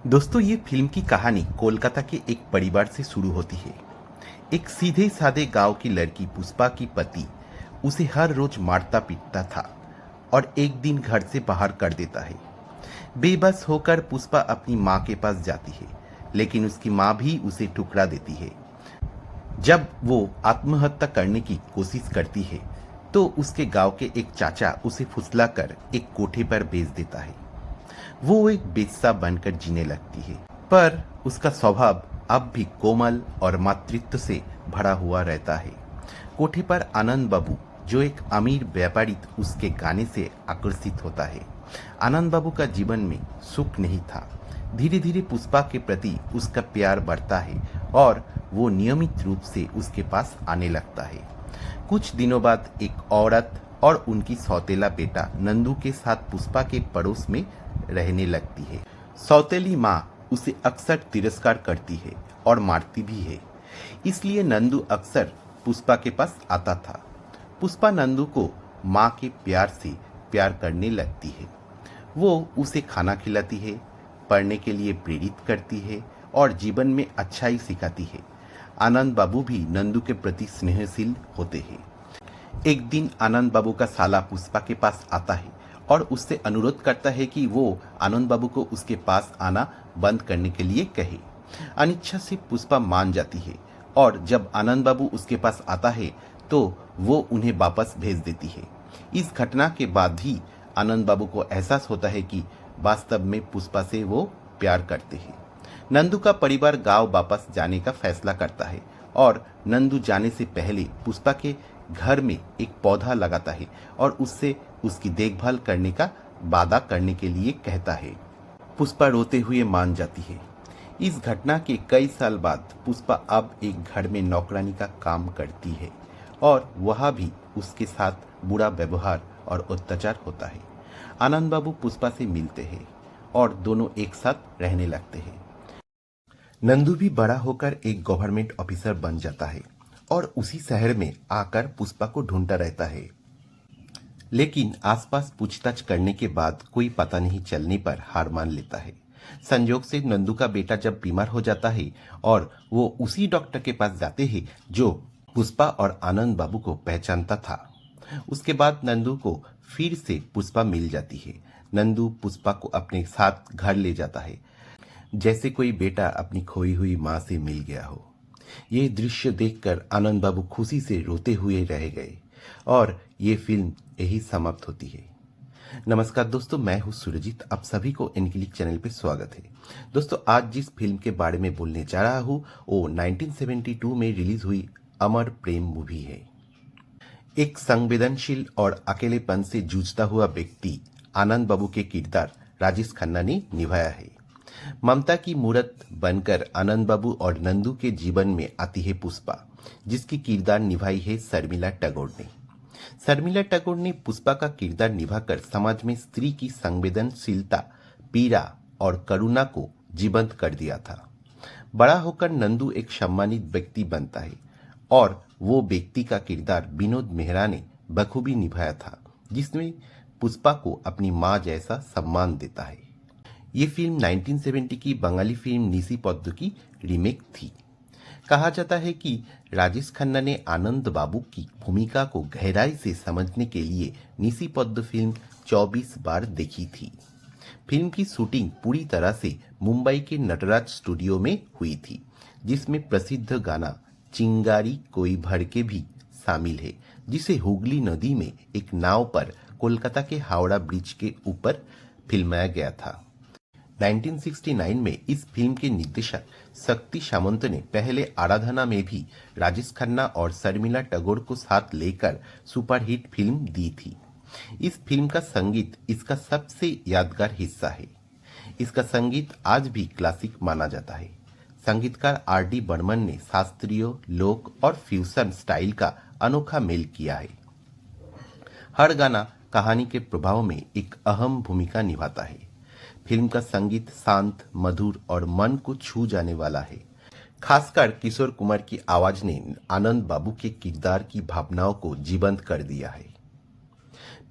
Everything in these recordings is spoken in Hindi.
दोस्तों, ये फिल्म की कहानी कोलकाता के एक परिवार से शुरू होती है। एक सीधे साधे गांव की लड़की पुष्पा की पति उसे हर रोज मारता पीटता था और एक दिन घर से बाहर कर देता है। बेबस होकर पुष्पा अपनी माँ के पास जाती है, लेकिन उसकी माँ भी उसे ठुकरा देती है। जब वो आत्महत्या करने की कोशिश करती है तो उसके गांव के एक चाचा उसे फुसलाकर एक कोठे पर भेज देता है। वो एक बेस्सा बनकर जीने लगती है, पर उसका स्वभाव अब भी कोमल और मातृत्व से भरा हुआ रहता है। कोठे पर आनंद बाबू, जो एक अमीर व्यापारी, उसके गाने से आकर्षित होता है। आनंद बाबू का जीवन में सुख नहीं था। धीरे धीरे पुष्पा के प्रति उसका प्यार बढ़ता है और वो नियमित रूप से उसके पास आने लगता है। कुछ दिनों बाद एक औरत और उनकी सौतेला बेटा नंदू के साथ पुष्पा के पड़ोस में रहने लगती है। सौतेली माँ उसे अक्सर तिरस्कार करती है और मारती भी है, इसलिए नंदू अक्सर पुष्पा के पास आता था। पुष्पा नंदू को माँ के प्यार से प्यार करने लगती है। वो उसे खाना खिलाती है, पढ़ने के लिए प्रेरित करती है और जीवन में अच्छाई सिखाती है। आनंद बाबू भी नंदू के प्रति स्नेहशील होते हैं। एक दिन आनंद बाबू का साला पुष्पा के पास आता है और उससे अनुरोध करता है कि वो आनंद बाबू को उसके पास आना बंद करने के लिए कहे। अनिच्छा से पुष्पा मान जाती है और जब आनंद बाबू उसके पास आता है तो वो उन्हें वापस भेज देती है। इस घटना के बाद ही आनंद बाबू को एहसास होता है कि वास्तव में पुष्पा से वो प्यार करते हैं। नंदू का परिवार गांव वापस जाने का फैसला करता है और नंदू जाने से पहले पुष्पा के घर में एक पौधा लगाता है और उससे उसकी देखभाल करने का वादा करने के लिए कहता है। पुष्पा रोते हुए मान जाती है। इस घटना के कई साल बाद पुष्पा अब एक घर में नौकरानी का काम करती है और वह भी उसके साथ बुरा व्यवहार और अत्याचार होता है। आनंद बाबू पुष्पा से मिलते हैं और दोनों एक साथ रहने लगते हैं। नंदू भी बड़ा होकर एक गवर्नमेंट ऑफिसर बन जाता है और उसी शहर में आकर पुष्पा को ढूंढता रहता है, लेकिन आसपास पूछताछ करने के बाद कोई पता नहीं चलने पर हार मान लेता है। संयोग से नंदू का बेटा जब बीमार हो जाता है और वो उसी डॉक्टर के पास जाते हैं जो पुष्पा और आनंद बाबू को पहचानता था। उसके बाद नंदू को फिर से पुष्पा मिल जाती है। नंदू पुष्पा को अपने साथ घर ले जाता है, जैसे कोई बेटा अपनी खोई हुई माँ से मिल गया हो। ये दृश्य देखकर आनंद बाबू खुशी से रोते हुए रह गए और ये फिल्म यही समाप्त होती है। नमस्कार दोस्तों, मैं हूँ सुरजीत। आप सभी को इनक्लिक चैनल पे स्वागत है। दोस्तों, आज जिस फिल्म के बारे में बोलने जा रहा हूँ वो 1972 में रिलीज हुई अमर प्रेम मूवी है। एक संवेदनशील और अकेलेपन से जूझता हुआ व्यक्ति आनंद बाबू के किरदार राजेश खन्ना ने निभाया है। ममता की मूरत बनकर आनंद बाबू और नंदू के जीवन में आती है पुष्पा, जिसकी किरदार निभाई है शर्मिला टैगोर ने। शर्मिला टैगोर ने पुष्पा का किरदार निभाकर समाज में स्त्री की संवेदनशीलता, पीड़ा और करुणा को जीवंत कर दिया था। बड़ा होकर नंदू एक सम्मानित व्यक्ति बनता है और वो व्यक्ति का किरदार विनोद मेहरा ने बखूबी निभाया था, जिसमें पुष्पा को अपनी माँ जैसा सम्मान देता है। ये फिल्म 1970 की बंगाली फिल्म निसी पद्म की रीमेक थी। कहा जाता है कि राजेश खन्ना ने आनंद बाबू की भूमिका को गहराई से समझने के लिए निसी पद्म फिल्म 24 बार देखी थी। फिल्म की शूटिंग पूरी तरह से मुंबई के नटराज स्टूडियो में हुई थी, जिसमें प्रसिद्ध गाना चिंगारी कोई भर के भी शामिल है, जिसे हुगली नदी में एक नाव पर कोलकाता के हावड़ा ब्रिज के ऊपर फिल्माया गया था। 1969 में इस फिल्म के निर्देशक शक्ति सामंत ने पहले आराधना में भी राजेश खन्ना और शर्मिला टैगोर को साथ लेकर सुपरहिट फिल्म दी थी। इस फिल्म का संगीत इसका सबसे यादगार हिस्सा है। इसका संगीत आज भी क्लासिक माना जाता है। संगीतकार आर.डी. बर्मन ने शास्त्रीय, लोक और फ्यूजन स्टाइल का अनोखा मेल किया है। हर गाना कहानी के प्रभाव में एक अहम भूमिका निभाता है। फिल्म का संगीत शांत, मधुर और मन को छू जाने वाला है। खासकर किशोर कुमार की आवाज ने आनंद बाबू के किरदार की भावनाओं को जीवंत कर दिया है।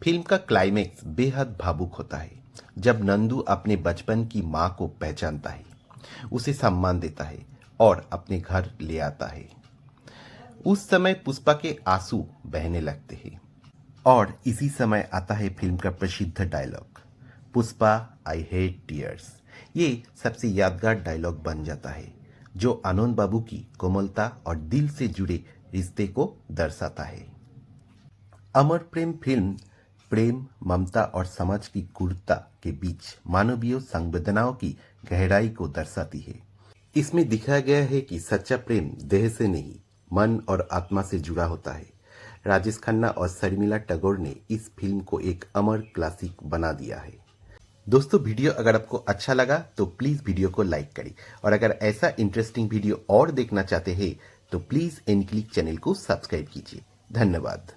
फिल्म का क्लाइमेक्स बेहद भावुक होता है। जब नंदू अपने बचपन की माँ को पहचानता है, उसे सम्मान देता है और अपने घर ले आता है। उस समय पुष्पा के आंसू बहने लगते हैं और इसी समय आता है फिल्म का प्रसिद्ध dialogue, Pushpa I hate tears. ये सबसे यादगार डायलॉग बन जाता है, जो आनंद बाबू की कोमलता और दिल से जुड़े रिश्ते को दर्शाता है। अमर प्रेम फिल्म प्रेम, ममता और समाज की क्रूरता के बीच मानवीय संवेदनाओं की गहराई को दर्शाती है। इसमें दिखाया गया है कि सच्चा प्रेम देह से नहीं, मन और आत्मा से जुड़ा होता है। राजेश खन्ना और शर्मिला टैगोर ने इस फिल्म को एक अमर क्लासिक बना दिया है। दोस्तों, वीडियो अगर आपको अच्छा लगा तो प्लीज़ वीडियो को लाइक करें, और अगर ऐसा इंटरेस्टिंग वीडियो और देखना चाहते हैं तो प्लीज़ एनक्लिक चैनल को सब्सक्राइब कीजिए। धन्यवाद।